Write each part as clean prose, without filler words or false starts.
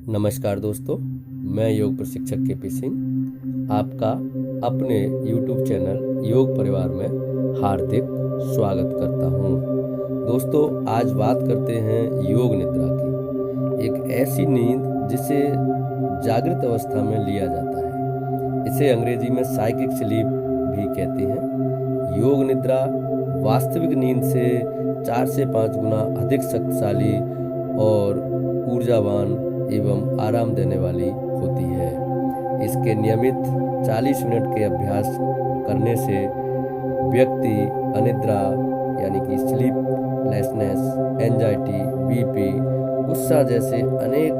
नमस्कार दोस्तों, मैं योग प्रशिक्षक के सिंह आपका अपने YouTube चैनल योग परिवार में हार्दिक स्वागत करता हूँ। दोस्तों, आज बात करते हैं योग निद्रा की। एक ऐसी नींद जिसे जागृत अवस्था में लिया जाता है। इसे अंग्रेजी में साइकिक स्लीप भी कहते हैं। योग निद्रा वास्तविक नींद से 4 से 5 गुना अधिक शक्तिशाली और ऊर्जावान एवं आराम देने वाली होती है। इसके नियमित 40 मिनट के अभ्यास करने से व्यक्ति अनिद्रा यानी कि स्लीपलेसनेस, एंजाइटी, बीपी, गुस्सा जैसे अनेक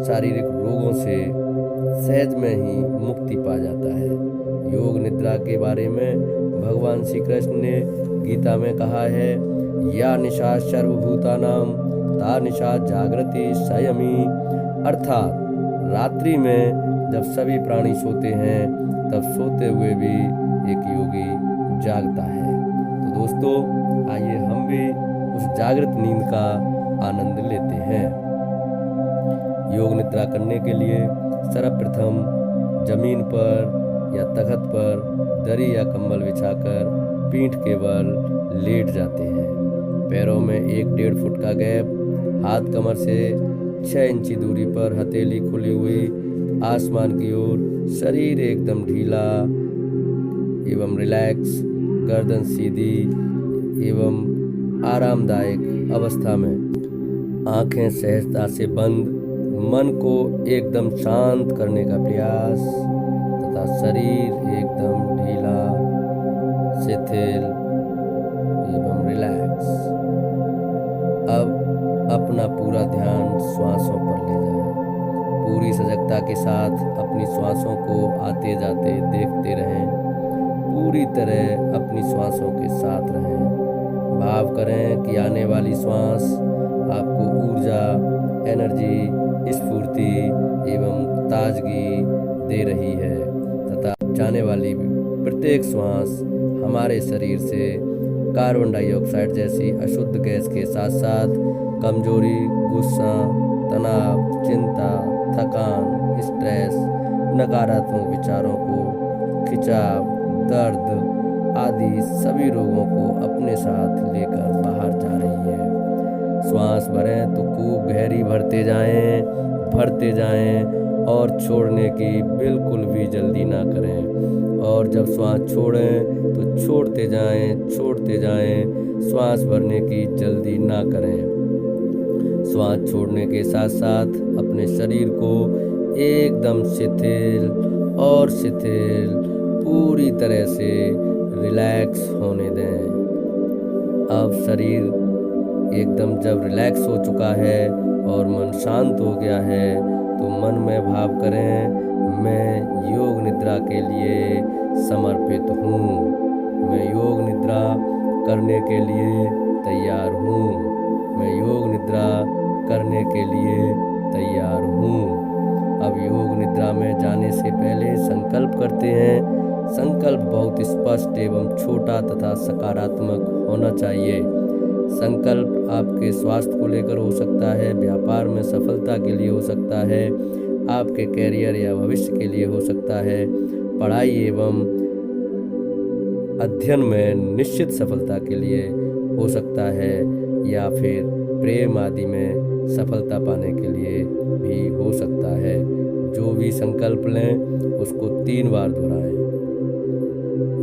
शारीरिक रोगों से सहज में ही मुक्ति पा जाता है। योग निद्रा के बारे में भगवान श्री कृष्ण ने गीता में कहा है, या निशा सर्वभूतानां ता निशा जागृति संयमी, अर्थात रात्रि में जब सभी प्राणी सोते हैं तब सोते हुए भी एक योगी जागता है। तो दोस्तों, आइए हम भी उस जागृत नींद का आनंद लेते हैं। योग निद्रा करने के लिए सर्वप्रथम जमीन पर या तख्त पर दरी या कंबल बिछाकर पीठ के बल लेट जाते हैं। पैरों में 1-1.5 फुट का गैप, हाथ कमर से 6 इंची दूरी पर, हथेली खुली हुई आसमान की ओर, शरीर एकदम ढीला एवं रिलैक्स, गर्दन सीधी एवं आरामदायक अवस्था में, आंखें सहजता से बंद, मन को एकदम शांत करने का प्रयास तथा शरीर एकदम ढीला, शिथिल एवं रिलैक्स। अब अपना पूरा ध्यान श्वासों पर ले जाएं। पूरी सजगता के साथ अपनी श्वासों को आते जाते देखते रहें। पूरी तरह अपनी श्वासों के साथ रहें। भाव करें कि आने वाली श्वास आपको ऊर्जा, एनर्जी, स्फूर्ति एवं ताजगी दे रही है तथा जाने वाली प्रत्येक श्वास हमारे शरीर से कार्बन डाइऑक्साइड जैसी अशुद्ध गैस के साथ साथ कमजोरी, गुस्सा, तनाव, चिंता, थकान, स्ट्रेस, नकारात्मक विचारों को, खिंचाव, दर्द आदि सभी रोगों को अपने साथ लेकर बाहर जा रही है। श्वास भरें तो खूब गहरी भरते जाएं और छोड़ने की बिल्कुल भी जल्दी ना करें। और जब श्वास छोड़ें तो छोड़ते जाएं। श्वास भरने की जल्दी ना करें। श्वास छोड़ने के साथ साथ अपने शरीर को एकदम शिथिल पूरी तरह से रिलैक्स होने दें। अब शरीर एकदम जब रिलैक्स हो चुका है और मन शांत हो गया है तो मन में भाव करें, मैं योग निद्रा के लिए समर्पित हूँ। मैं योग निद्रा करने के लिए तैयार हूँ। मैं योग निद्रा करने के लिए तैयार हूँ। अब योग निद्रा में जाने से पहले संकल्प करते हैं। संकल्प बहुत स्पष्ट एवं छोटा तथा सकारात्मक होना चाहिए। संकल्प आपके स्वास्थ्य को लेकर हो सकता है, व्यापार में सफलता के लिए हो सकता है, आपके कैरियर या भविष्य के लिए हो सकता है, पढ़ाई एवं अध्ययन में निश्चित सफलता के लिए हो सकता है, या फिर प्रेम आदि में सफलता पाने के लिए भी हो सकता है। जो भी संकल्प लें उसको 3 बार दोहराएं।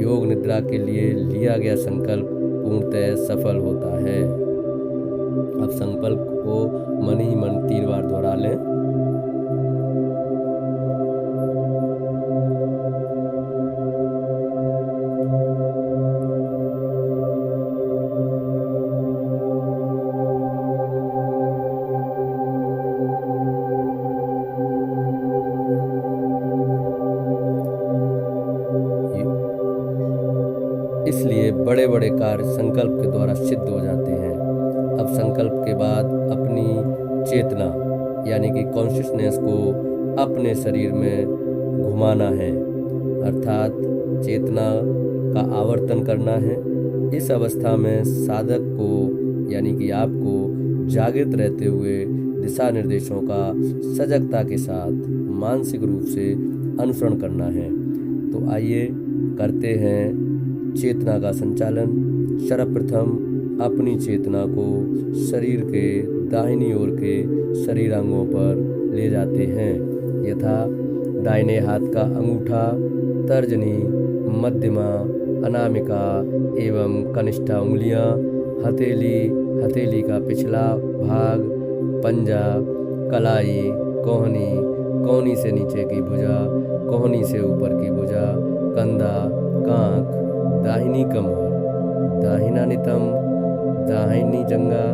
योग निद्रा के लिए लिया गया संकल्प पूर्णतः सफल होता है। अब संकल्प को मन ही मन 3 बार दोहरा लें। इसलिए बड़े बड़े कार्य संकल्प के द्वारा सिद्ध हो जाते हैं। अब संकल्प के बाद अपनी चेतना यानी कि कॉन्शियसनेस को अपने शरीर में घुमाना है, अर्थात चेतना का आवर्तन करना है। इस अवस्था में साधक को यानी कि आपको जागृत रहते हुए दिशा निर्देशों का सजगता के साथ मानसिक रूप से अनुसरण करना है। तो आइए करते हैं चेतना का संचालन। सर्वप्रथम अपनी चेतना को शरीर के दाहिनी ओर के शरीरांगों पर ले जाते हैं, यथा दाहिने हाथ का अंगूठा, तर्जनी, मध्यमा, अनामिका एवं कनिष्ठा उंगलियां, हथेली का पिछला भाग, पंजा, कलाई, कोहनी, कोहनी से नीचे की भुजा, कोहनी से ऊपर की भुजा, कंधा, कांख, दाहिनी कमर, दाहिना नितंब, दाहिनी जंगा,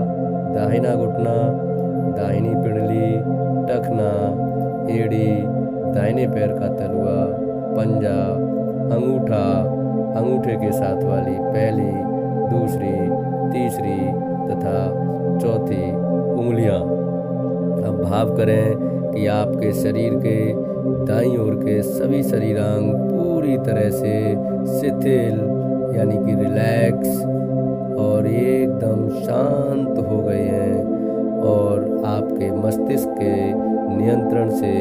दाहिना घुटना, दाहिनी पिंडली, टखना, एड़ी, दाहिने पैर का तलुआ, पंजा, अंगूठा, अंगूठे के साथ वाली पहली, दूसरी, तीसरी तथा चौथी उंगलियां। अब भाव करें कि आपके शरीर के दाईं ओर के सभी शरीरांग पूरी तरह से शिथिल यानी कि रिलैक्स और एकदम शांत हो गए हैं और आपके मस्तिष्क के नियंत्रण से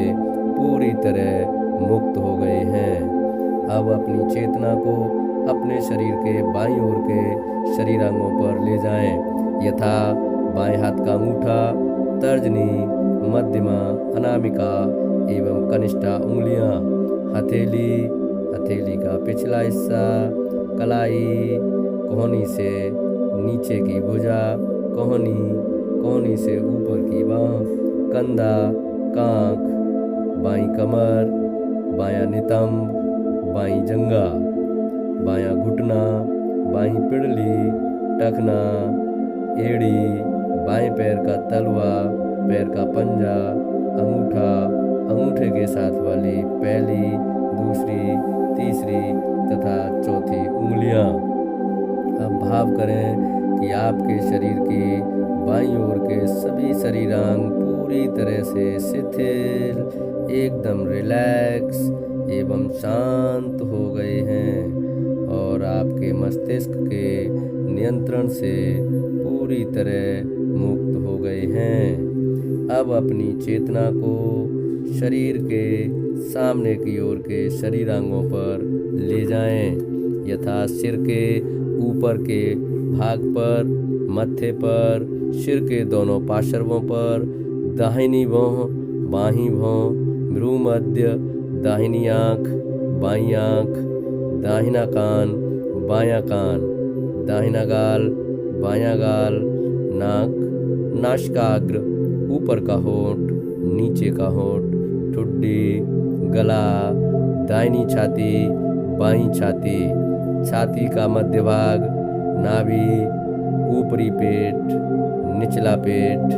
पूरी तरह मुक्त हो गए हैं। अब अपनी चेतना को अपने शरीर के बाईं ओर के शरीरांगों पर ले जाएं, यथा बाएं हाथ का अंगूठा, तर्जनी, मध्यमा, अनामिका एवं कनिष्ठा उंगलियां, हथेली का पिछला हिस्सा, कलाई, कोहनी से नीचे की भुजा, कोहनी से ऊपर की बांह, कंधा, कांख, बाईं कमर, बायां नितंब, बाईं जंगा, बायां घुटना, बाईं पिंडली, टखना, एड़ी, बाएं पैर का तलवा, पैर का पंजा, अंगूठा, अंगूठे के साथ वाली पहली, दूसरी, तीसरी तथा चौथी उंगलियां। अब भाव करें कि आपके शरीर की बाईं ओर के सभी शरीरांग पूरी तरह से शिथिल, एकदम रिलैक्स एवं शांत हो गए हैं और आपके मस्तिष्क के नियंत्रण से पूरी तरह मुक्त हो गए हैं। अब अपनी चेतना को शरीर के सामने की ओर के शरीरांगों पर ले जाएं, यथा सिर के ऊपर के भाग पर, मत्थे पर, सिर के दोनों पार्श्वों पर, दाहिनी भौं, बाहीं भौं, भ्रू मध्य, दाहिनी आँख, बाईं आँख, दाहिना कान, बायां कान, दाहिना गाल, बायां गाल, नाक, नासिकाग्र, ऊपर का होंठ, नीचे का होंठ, ठुड्डी, गला, दाहिनी छाती, बाईं छाती, छाती का मध्य भाग, नाभि, ऊपरी पेट, निचला पेट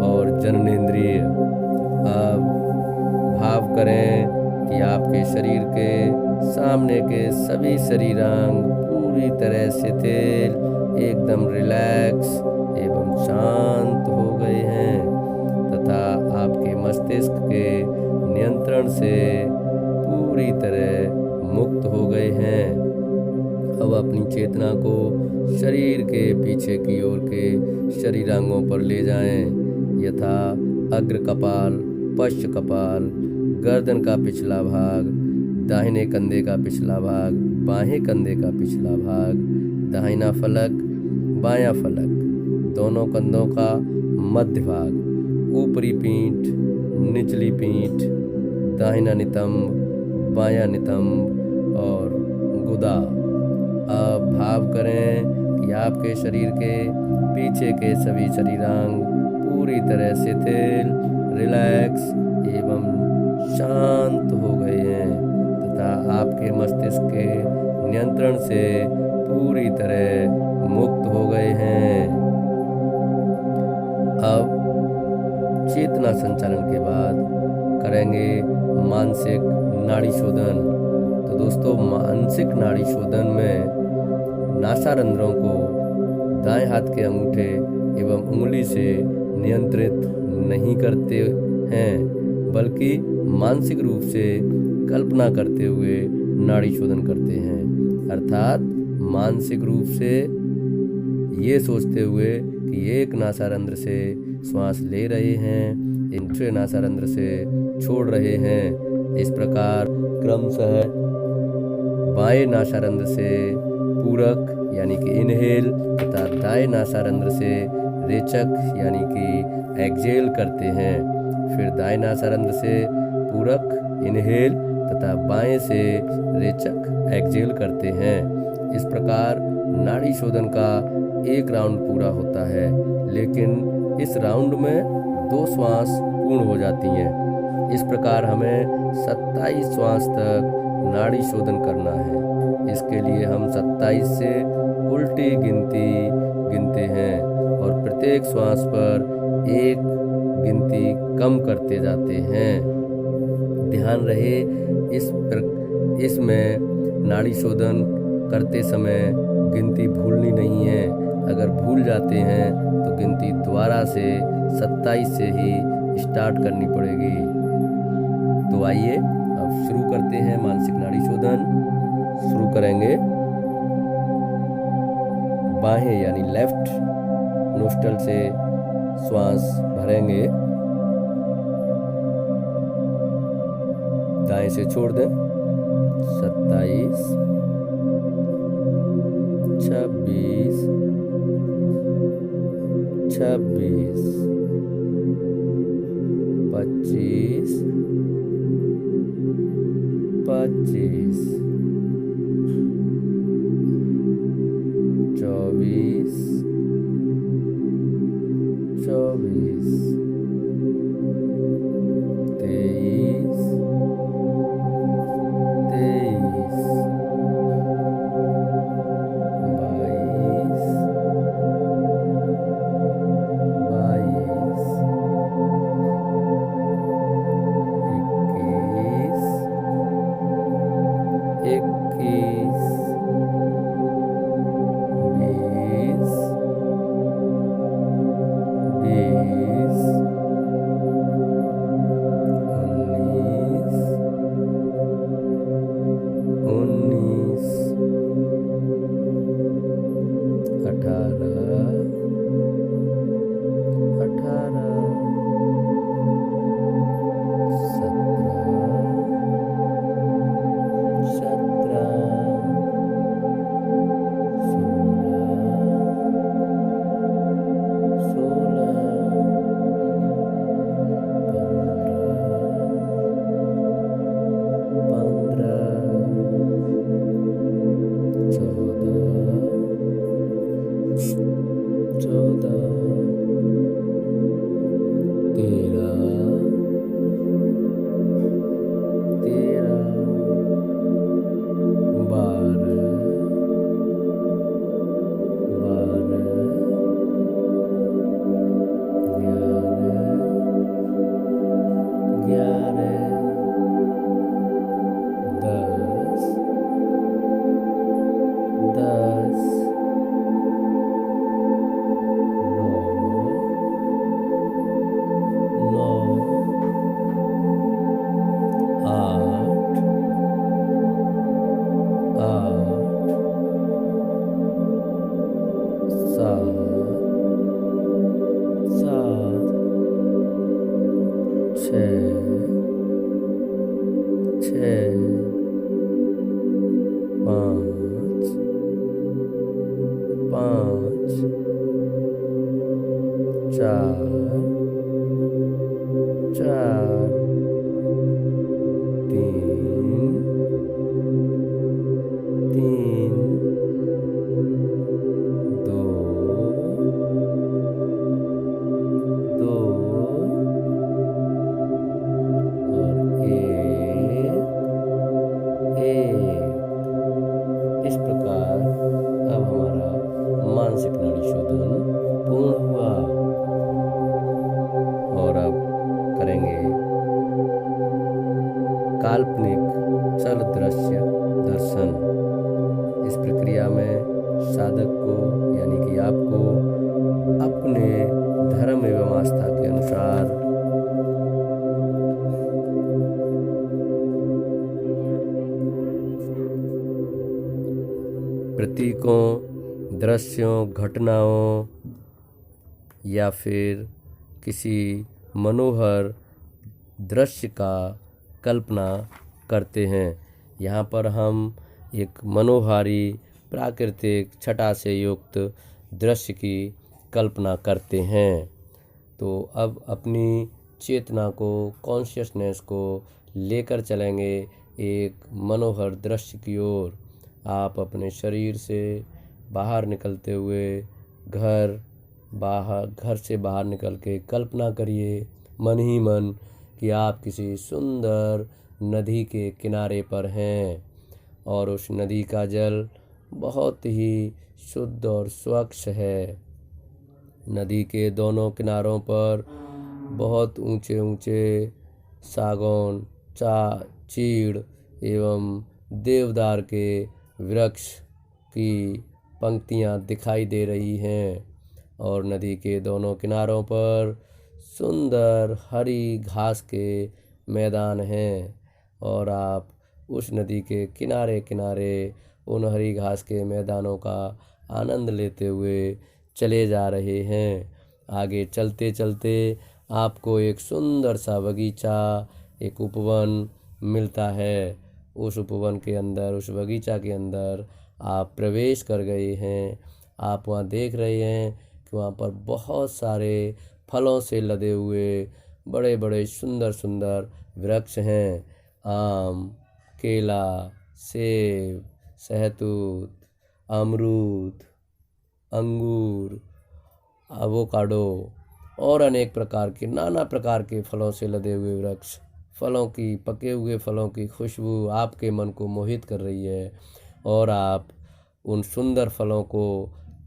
और जननेंद्रिय। अब भाव करें कि आपके शरीर के सामने के सभी शरीरांग पूरी तरह शिथिल, एकदम रिलैक्स एवं शांत हो गए हैं तथा आपके मस्तिष्क के नियंत्रण से पूरी तरह मुक्त हो गए हैं। अब अपनी चेतना को शरीर के पीछे की ओर के शरीरांगों पर ले जाएं, यथा अग्र कपाल, पश्च कपाल, गर्दन का पिछला भाग, दाहिने कंधे का पिछला भाग, बाएं कंधे का पिछला भाग, दाहिना फलक, बायां फलक, दोनों कंधों का मध्य भाग, ऊपरी पीठ, निचली पीठ, दाहिना नितंब, बायां नितंब और गुदा। अब भाव करें कि आपके शरीर के पीछे के सभी शरीरांग पूरी तरह शिथिल, रिलैक्स एवं शांत हो गए हैं तथा आपके मस्तिष्क के नियंत्रण से पूरी तरह मुक्त हो गए हैं। अब चेतना संचालन के बाद करेंगे मानसिक नाड़ी शोधन। तो दोस्तों, मानसिक नाड़ी शोधन में नासारंध्रों को दाएं हाथ के अंगूठे एवं उंगली से नियंत्रित नहीं करते हैं, बल्कि मानसिक रूप से कल्पना करते हुए नाड़ी शोधन करते हैं। अर्थात मानसिक रूप से ये सोचते हुए कि एक नासारंध्र से श्वास ले रहे हैं, दूसरे नासारंध्र से छोड़ रहे हैं। इस प्रकार क्रमशः बाएं नासारंध्र से पूरक यानी कि इनहेल तथा दाएं नासारंध्र से रेचक यानी कि एक्सहेल करते हैं। फिर दाएं नासारंध्र से पूरक इनहेल तथा बाएं से रेचक एक्सहेल करते हैं। इस प्रकार नाड़ी शोधन का एक राउंड पूरा होता है, लेकिन इस राउंड में 2 श्वास पूर्ण हो जाती हैं। इस प्रकार हमें 27 श्वास तक नाड़ी शोधन करना है। इसके लिए हम 27 से उल्टी गिनती गिनते हैं और प्रत्येक श्वास पर एक गिनती कम करते जाते हैं। ध्यान रहे इसमें नाड़ी शोधन करते समय गिनती भूलनी नहीं है। अगर भूल जाते हैं तो गिनती दोबारा से 27 से ही स्टार्ट करनी पड़ेगी। तो आइए अब शुरू करते हैं मानसिक नाड़ी शोधन। शुरू करेंगे बाहें यानी लेफ्ट नोस्ट्रल से श्वास भरेंगे, दाएं से छोड़ दें। 27, 26, 26, 25, 25, 24, 24, 23, 23, काल्पनिक चल दृश्य दर्शन। इस प्रक्रिया में साधक को यानी कि आपको अपने धर्म एवं आस्था के अनुसार प्रतीकों, दृश्यों, घटनाओं या फिर किसी मनोहर दृश्य का कल्पना करते हैं। यहाँ पर हम एक मनोहारी प्राकृतिक छटा से युक्त दृश्य की कल्पना करते हैं। तो अब अपनी चेतना को, कॉन्शियसनेस को लेकर चलेंगे एक मनोहर दृश्य की ओर। आप अपने शरीर से बाहर निकलते हुए घर से बाहर निकल के कल्पना करिए मन ही मन कि आप किसी सुंदर नदी के किनारे पर हैं और उस नदी का जल बहुत ही शुद्ध और स्वच्छ है। नदी के दोनों किनारों पर बहुत ऊंचे ऊंचे सागौन, चीड़ एवं देवदार के वृक्ष की पंक्तियां दिखाई दे रही हैं और नदी के दोनों किनारों पर सुंदर हरी घास के मैदान हैं और आप उस नदी के किनारे किनारे उन हरी घास के मैदानों का आनंद लेते हुए चले जा रहे हैं। आगे चलते चलते आपको एक सुंदर सा बगीचा, एक उपवन मिलता है। उस उपवन के अंदर, उस बगीचा के अंदर आप प्रवेश कर गए हैं। आप वहाँ देख रहे हैं कि वहाँ पर बहुत सारे फलों से लदे हुए बड़े बड़े सुंदर सुंदर वृक्ष हैं। आम, केला, सेब, सहतूत, अमरूद, अंगूर, एवोकाडो और अनेक प्रकार के, नाना प्रकार के फलों से लदे हुए वृक्ष। पके हुए फलों की खुशबू आपके मन को मोहित कर रही है और आप उन सुंदर फलों को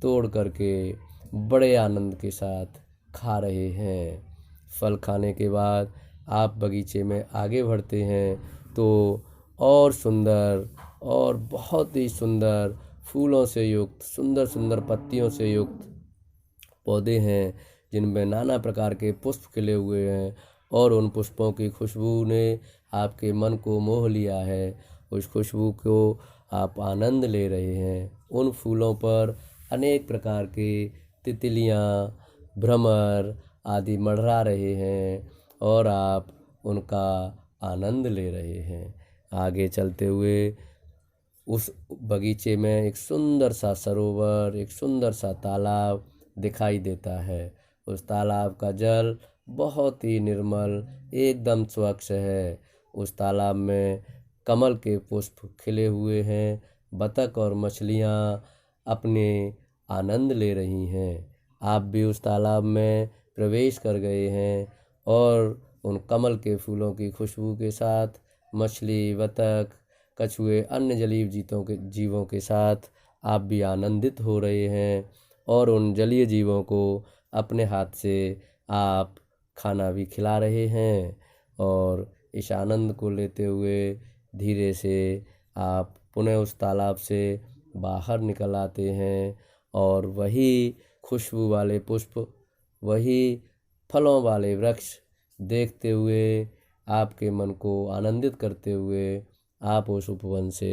तोड़ करके बड़े आनंद के साथ खा रहे हैं। फल खाने के बाद आप बगीचे में आगे बढ़ते हैं तो और सुंदर और बहुत ही सुंदर फूलों से युक्त, सुंदर सुंदर पत्तियों से युक्त पौधे हैं जिनमें नाना प्रकार के पुष्प खिले हुए हैं और उन पुष्पों की खुशबू ने आपके मन को मोह लिया है। उस खुशबू को आप आनंद ले रहे हैं। उन फूलों पर अनेक प्रकार के तितलियाँ, भ्रमर आदि मंडरा रहे हैं और आप उनका आनंद ले रहे हैं। आगे चलते हुए उस बगीचे में एक सुंदर सा सरोवर, एक सुंदर सा तालाब दिखाई देता है। उस तालाब का जल बहुत ही निर्मल, एकदम स्वच्छ है। उस तालाब में कमल के पुष्प खिले हुए हैं। बतख और मछलियाँ अपने आनंद ले रही हैं। आप भी उस तालाब में प्रवेश कर गए हैं और उन कमल के फूलों की खुशबू के साथ मछली, बतख, कछुए, अन्य जलीय जीवों के साथ आप भी आनंदित हो रहे हैं और उन जलीय जीवों को अपने हाथ से आप खाना भी खिला रहे हैं और इस आनंद को लेते हुए धीरे से आप पुनः उस तालाब से बाहर निकल आते हैं और वही खुशबू वाले पुष्प, वही फलों वाले वृक्ष देखते हुए, आपके मन को आनंदित करते हुए आप उस उपवन से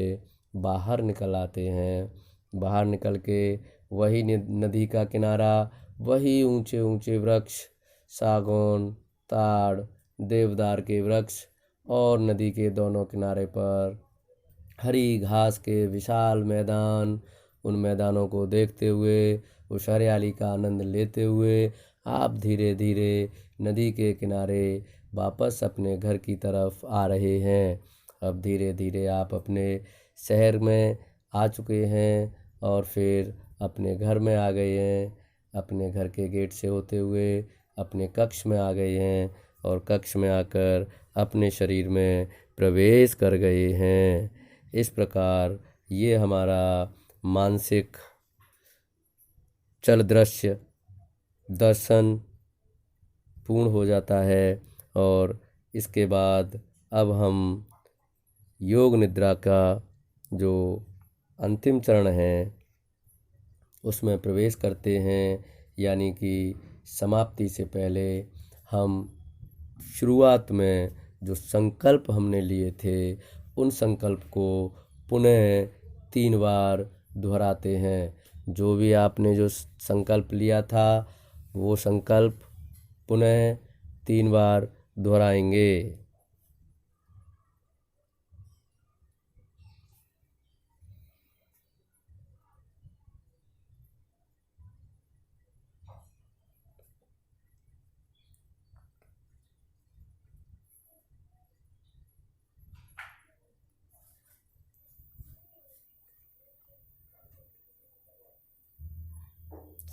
बाहर निकल आते हैं। बाहर निकल के वही नदी का किनारा, वही ऊंचे ऊंचे वृक्ष, सागौन, ताड़, देवदार के वृक्ष और नदी के दोनों किनारे पर हरी घास के विशाल मैदान, उन मैदानों को देखते हुए, उस हरियाली का आनंद लेते हुए आप धीरे धीरे नदी के किनारे वापस अपने घर की तरफ आ रहे हैं। अब धीरे धीरे आप अपने शहर में आ चुके हैं और फिर अपने घर में आ गए हैं। अपने घर के गेट से होते हुए अपने कक्ष में आ गए हैं और कक्ष में आकर अपने शरीर में प्रवेश कर गए हैं। इस प्रकार ये हमारा मानसिक चल दृश्य दर्शन पूर्ण हो जाता है और इसके बाद अब हम योग निद्रा का जो अंतिम चरण है उसमें प्रवेश करते हैं। यानी कि समाप्ति से पहले हम शुरुआत में जो संकल्प हमने लिए थे उन संकल्प को पुनः 3 बार दोहराते हैं। जो भी आपने जो संकल्प लिया था वो संकल्प पुनः 3 बार दोहराएंगे।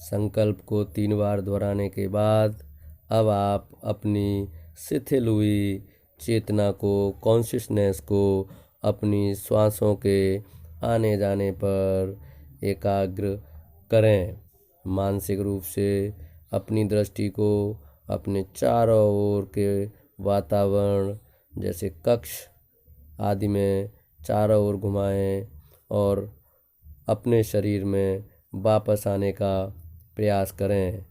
संकल्प को 3 बार दोहराने के बाद अब आप अपनी शिथिल हुई चेतना को, कॉन्शियसनेस को अपनी श्वासों के आने जाने पर एकाग्र करें। मानसिक रूप से अपनी दृष्टि को अपने चारों ओर के वातावरण जैसे कक्ष आदि में चारों ओर घुमाएं और अपने शरीर में वापस आने का प्रयास करें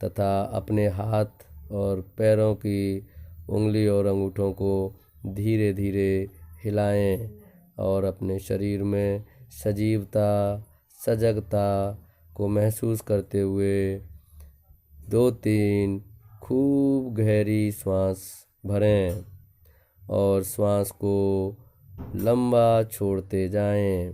तथा अपने हाथ और पैरों की उंगली और अंगूठों को धीरे धीरे हिलाएं और अपने शरीर में सजीवता, सजगता को महसूस करते हुए 2-3 खूब गहरी सांस भरें और श्वास को लंबा छोड़ते जाएं।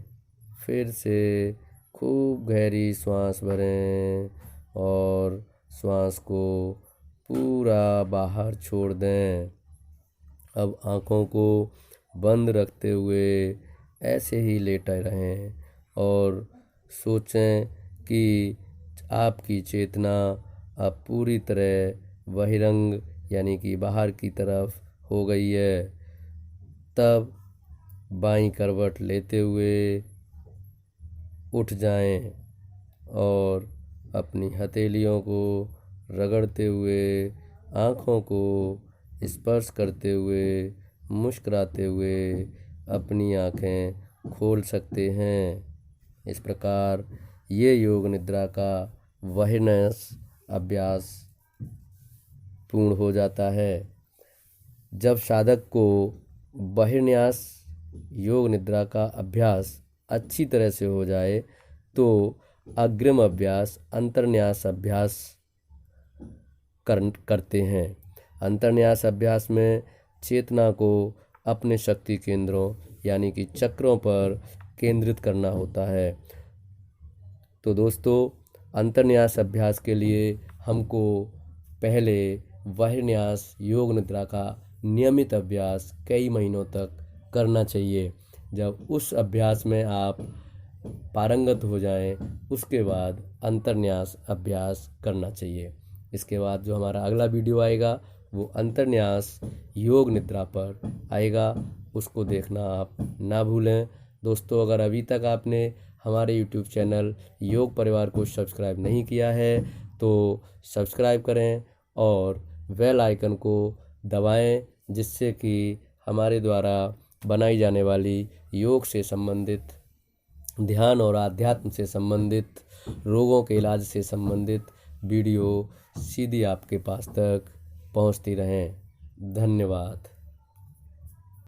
फिर से खूब गहरी सांस भरें और श्वास को पूरा बाहर छोड़ दें। अब आँखों को बंद रखते हुए ऐसे ही लेटे रहें और सोचें कि आपकी चेतना अब पूरी तरह बहिरंग यानी कि बाहर की तरफ हो गई है। तब बाईं करवट लेते हुए उठ जाएं और अपनी हथेलियों को रगड़ते हुए, आँखों को स्पर्श करते हुए, मुस्कुराते हुए अपनी आँखें खोल सकते हैं। इस प्रकार ये योग निद्रा का बहिर्न्यास अभ्यास पूर्ण हो जाता है। जब साधक को बहिर्न्यास योग निद्रा का अभ्यास अच्छी तरह से हो जाए तो अग्रिम अभ्यास अंतर्न्यास अभ्यास करते हैं। अंतर्न्यास अभ्यास में चेतना को अपने शक्ति केंद्रों यानी कि चक्रों पर केंद्रित करना होता है। तो दोस्तों, अंतर्न्यास अभ्यास के लिए हमको पहले बहिर्न्यास योग निद्रा का नियमित अभ्यास कई महीनों तक करना चाहिए। जब उस अभ्यास में आप पारंगत हो जाएं, उसके बाद अंतर्न्यास अभ्यास करना चाहिए। इसके बाद जो हमारा अगला वीडियो आएगा वो अंतर्न्यास योग निद्रा पर आएगा, उसको देखना आप ना भूलें। दोस्तों, अगर अभी तक आपने हमारे YouTube चैनल योग परिवार को सब्सक्राइब नहीं किया है तो सब्सक्राइब करें और बेल आइकन को दबाएं, जिससे कि हमारे द्वारा बनाई जाने वाली योग से संबंधित, ध्यान और आध्यात्म से संबंधित, रोगों के इलाज से संबंधित वीडियो सीधी आपके पास तक पहुंचती रहें। धन्यवाद।